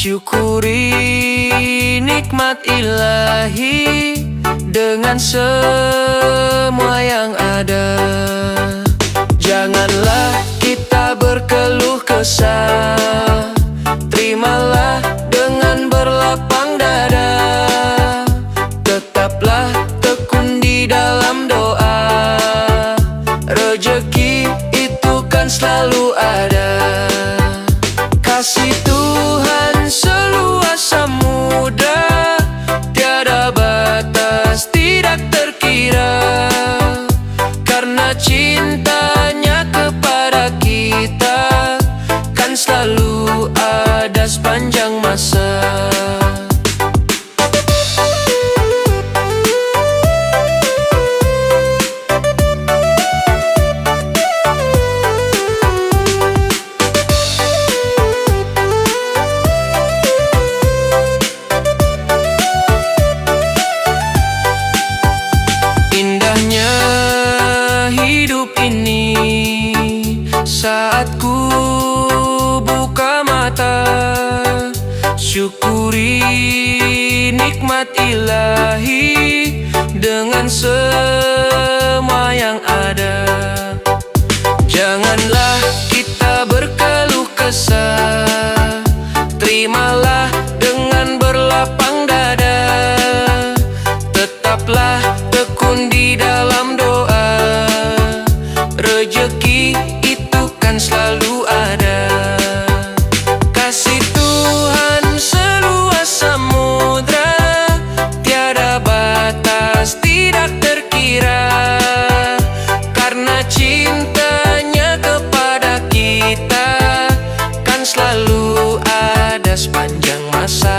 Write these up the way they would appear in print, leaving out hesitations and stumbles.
Syukuri nikmat ilahi dengan semua yang ada. Janganlah kita berkeluh kesah, terimalah dengan berlapang dada. Tetaplah tekun di dalam doa, rezeki itu kan selalu ada. Kasih Tuhan seluas samudra, tiada batas, tidak terkira. Karena cintanya kepada kita kan selalu ada sepanjang masa. Indahnya hidup ini saat ku buka mata, syukuri nikmat ilahi dengan semua yang ada. Janganlah kita berkeluh kesah, terimalah dengan berlapang dada. Tetaplah tekun di dalam doa, rezeki itu kan selalu ada. Kasih Tuhan seluas samudra, tiada batas, tidak terkira. Karena cintanya kepada kita kan selalu ada sepanjang masa.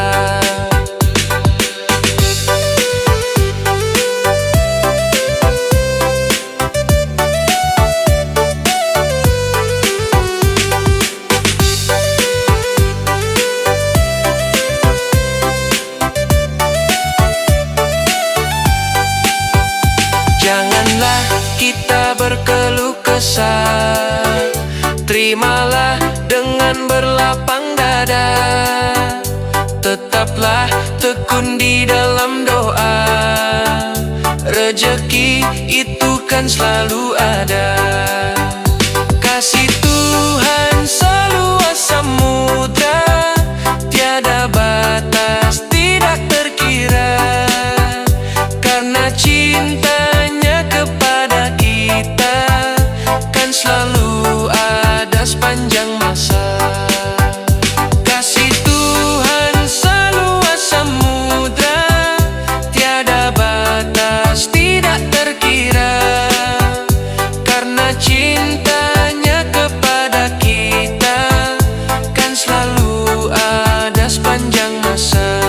Janganlah kita berkeluh kesah, terimalah dengan berlapang dada. Tetaplah tekun di dalam doa, rezeki itu kan selalu ada. Kasih Tuhan seluas samudra, tiada batas, tidak terkira. Karena cintanya kepada kita kan selalu ada sepanjang masa. Kasih Tuhan seluas samudra, tiada batas, tidak terkira. Karena cintanya kepada kita kan selalu ada sepanjang masa.